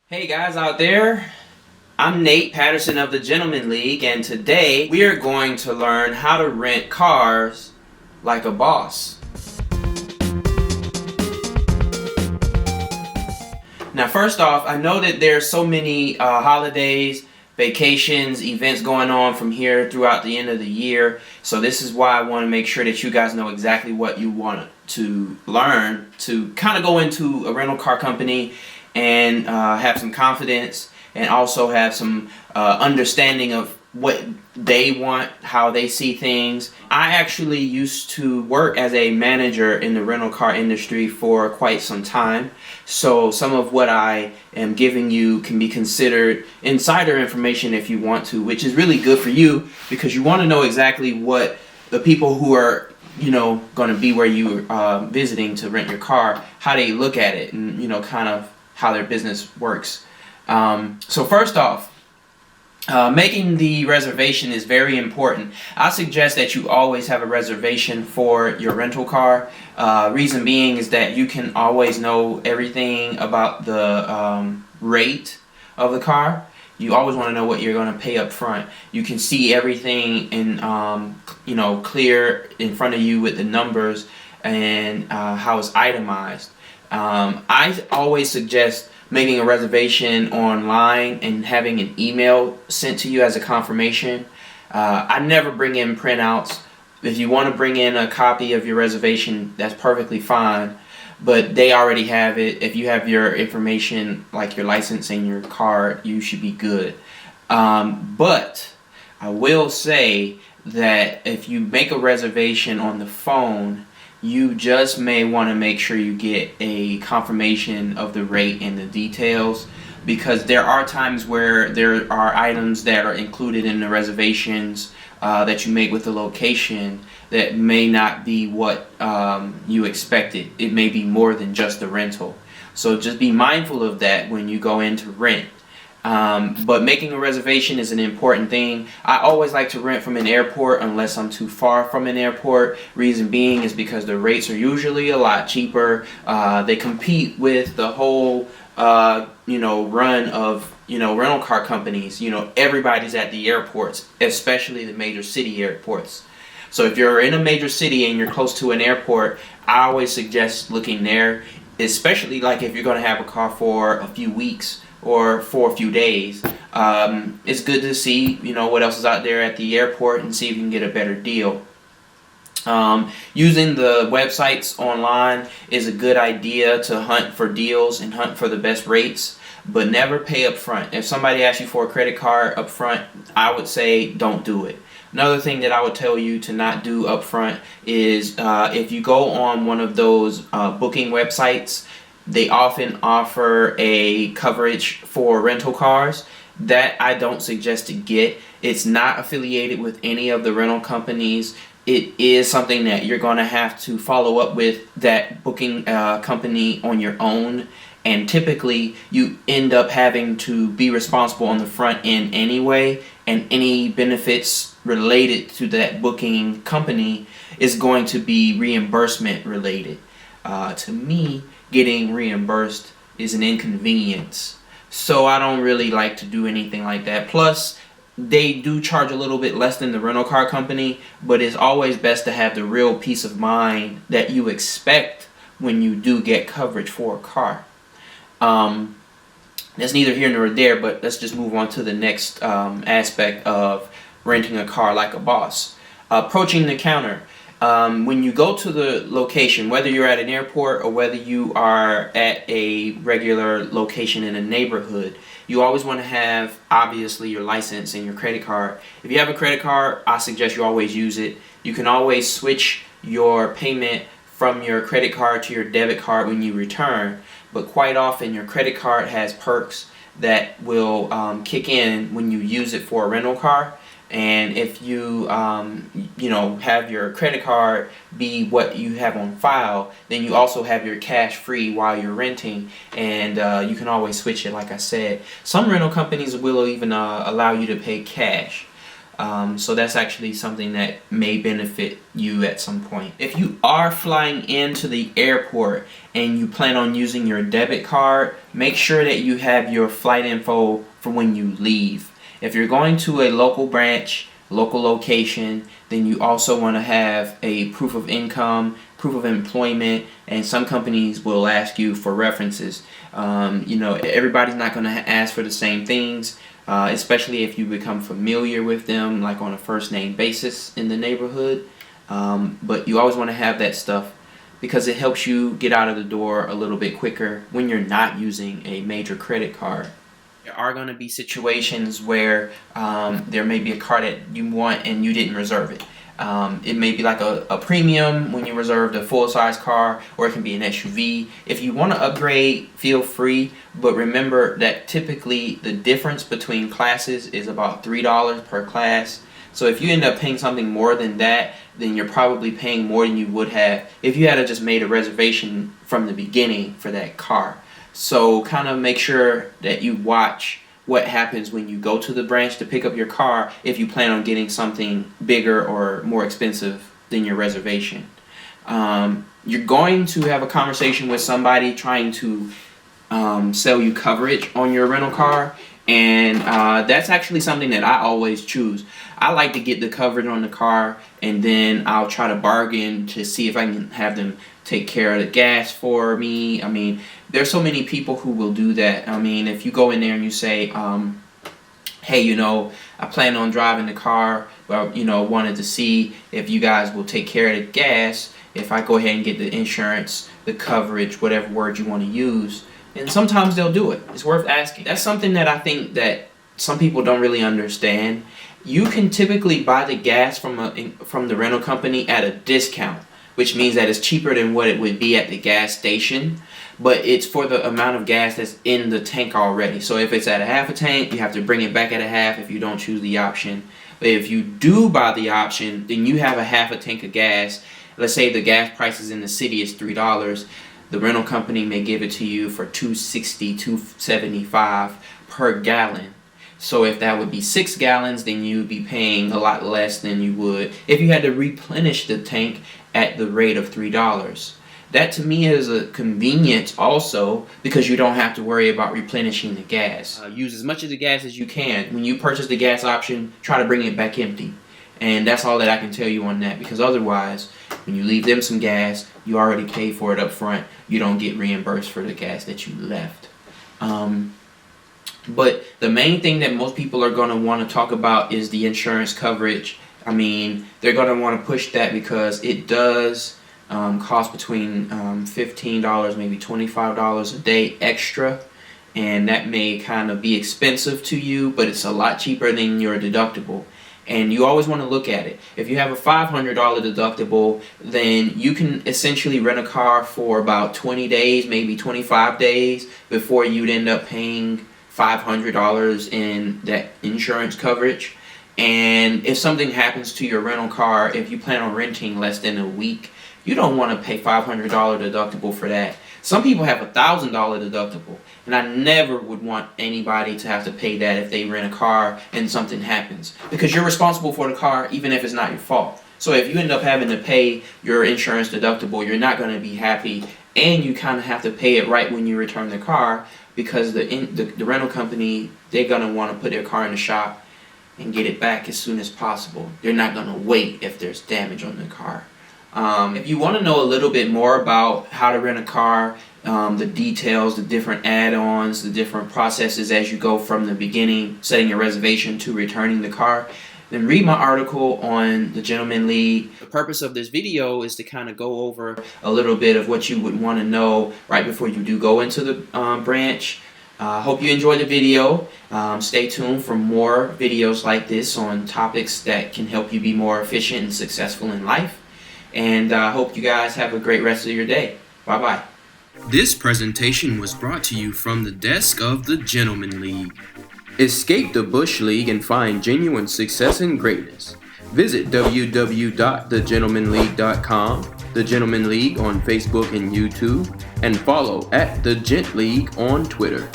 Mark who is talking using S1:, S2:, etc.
S1: Hey guys out there, I'm Nate Patterson of the Gentleman League, and today we are going to learn how to rent cars like a boss. Now first off, I know that there's so many holidays, vacations, events going on from here throughout the end of the year, so this is why I want to make sure that you guys know exactly what you want to learn to kind of go into a rental car company and have some confidence and also have some understanding of what they want, how they see things. I actually used to work as a manager in the rental car industry for quite some time, so some of what I am giving you can be considered insider information if you want to, which is really good for you because you want to know exactly what the people who are going to be where you are visiting to rent your car, how they look at it, and kind of how their business works. So first off, making the reservation is very important. I suggest that you always have a reservation for your rental car. Reason being is that you can always know everything about the rate of the car. You always want to know what you're going to pay up front. You can see everything in clear in front of you with the numbers and how it's itemized. I always suggest making a reservation online and having an email sent to you as a confirmation. I never bring in printouts. If you want to bring in a copy of your reservation, that's perfectly fine, but they already have it. If you have your information, like your license and your card, you should be good. But I will say that if you make a reservation on the phone, you just may want to make sure you get a confirmation of the rate and the details, because there are times where there are items that are included in the reservations that you make with the location that may not be what you expected. It may be more than just the rental. So just be mindful of that when you go in to rent. But making a reservation is an important thing. I always like to rent from an airport unless I'm too far from an airport. Reason being is because the rates are usually a lot cheaper. They compete with the whole run of rental car companies. Everybody's at the airports, especially the major city airports. So if you're in a major city and you're close to an airport, I always suggest looking there, especially like if you're going to have a car for a few weeks or for a few days. It's good to see what else is out there at the airport and see if you can get a better deal. Using the websites online is a good idea to hunt for deals and hunt for the best rates, but never pay up front. If somebody asks you for a credit card up front, I would say don't do it. Another thing that I would tell you to not do up front is if you go on one of those booking websites, they often offer a coverage for rental cars. That I don't suggest to get. It's not affiliated with any of the rental companies. It is something that you're going to have to follow up with that booking company on your own. And typically you end up having to be responsible on the front end anyway. And any benefits related to that booking company is going to be reimbursement related. To me, getting reimbursed is an inconvenience, so I don't really like to do anything like that. Plus, they do charge a little bit less than the rental car company, but it's always best to have the real peace of mind that you expect when you do get coverage for a car. That's neither here nor there, but let's just move on to the next aspect of renting a car like a boss. Approaching the counter. When you go to the location, whether you're at an airport or whether you are at a regular location in a neighborhood, you always want to have, obviously, your license and your credit card. If you have a credit card, I suggest you always use it. You can always switch your payment from your credit card to your debit card when you return, but quite often your credit card has perks that will kick in when you use it for a rental car. And if you have your credit card be what you have on file, then you also have your cash free while you're renting, and you can always switch it. Like I said, some rental companies will even allow you to pay cash. So that's actually something that may benefit you at some point. If you are flying into the airport and you plan on using your debit card, make sure that you have your flight info for when you leave. If you're going to a local branch, local location, then you also want to have a proof of income, proof of employment, and some companies will ask you for references. Everybody's not going to ask for the same things, especially if you become familiar with them, like on a first name basis in the neighborhood. But you always want to have that stuff because it helps you get out of the door a little bit quicker when you're not using a major credit card. There are going to be situations where there may be a car that you want and you didn't reserve it. It may be like a premium when you reserved a full-size car, or it can be an SUV. If you want to upgrade, feel free, but remember that typically the difference between classes is about $3 per class. So if you end up paying something more than that, then you're probably paying more than you would have if you had just made a reservation from the beginning for that car. So kind of make sure that you watch what happens when you go to the branch to pick up your car if you plan on getting something bigger or more expensive than your reservation. You're going to have a conversation with somebody trying to sell you coverage on your rental car, and that's actually something that I always choose. I like to get the coverage on the car, and then I'll try to bargain to see if I can have them take care of the gas for me. I mean, there's so many people who will do that. I mean, if you go in there and you say, hey, I plan on driving the car, but, wanted to see if you guys will take care of the gas if I go ahead and get the insurance, the coverage, whatever word you want to use. And sometimes they'll do it. It's worth asking. That's something that I think that some people don't really understand. You can typically buy the gas from the rental company at a discount, which means that it's cheaper than what it would be at the gas station, but it's for the amount of gas that's in the tank already. So if it's at a half a tank, you have to bring it back at a half if you don't choose the option. But if you do buy the option, then you have a half a tank of gas. Let's say the gas prices in the city is $3. The rental company may give it to you for $2.60, $2.75 per gallon. So if that would be 6 gallons, then you would be paying a lot less than you would if you had to replenish the tank at the rate of $3. That to me is a convenience also, because you don't have to worry about replenishing the gas. Use as much of the gas as you can. When you purchase the gas option, try to bring it back empty. And that's all that I can tell you on that, because otherwise, when you leave them some gas, you already paid for it up front. You don't get reimbursed for the gas that you left. But the main thing that most people are going to want to talk about is the insurance coverage. I mean, they're going to want to push that because it does cost between $15, maybe $25 a day extra. And that may kind of be expensive to you, but it's a lot cheaper than your deductible. And you always want to look at it. If you have a $500 deductible, then you can essentially rent a car for about 20 days, maybe 25 days, before you'd end up paying $500 in that insurance coverage. And if something happens to your rental car, if you plan on renting less than a week, you don't want to pay $500 deductible for that. Some people have a $1,000 deductible, and I never would want anybody to have to pay that if they rent a car and something happens, because you're responsible for the car even if it's not your fault. So if you end up having to pay your insurance deductible, you're not going to be happy, and you kind of have to pay it right when you return the car, because the rental company, they're going to want to put their car in the shop and get it back as soon as possible. They're not going to wait if there's damage on the car. If you want to know a little bit more about how to rent a car, the details, the different add-ons, the different processes as you go from the beginning, setting your reservation to returning the car, then read my article on the Gentleman League. The purpose of this video is to kind of go over a little bit of what you would want to know right before you do go into the branch. Hope you enjoyed the video. Stay tuned for more videos like this on topics that can help you be more efficient and successful in life. And I hope you guys have a great rest of your day. Bye-bye. This presentation was brought to you from the desk of the Gentleman League. Escape the Bush League and find genuine success and greatness. Visit www.thegentlemanleague.com, The Gentleman League on Facebook and YouTube, and follow @TheGentLeague on Twitter.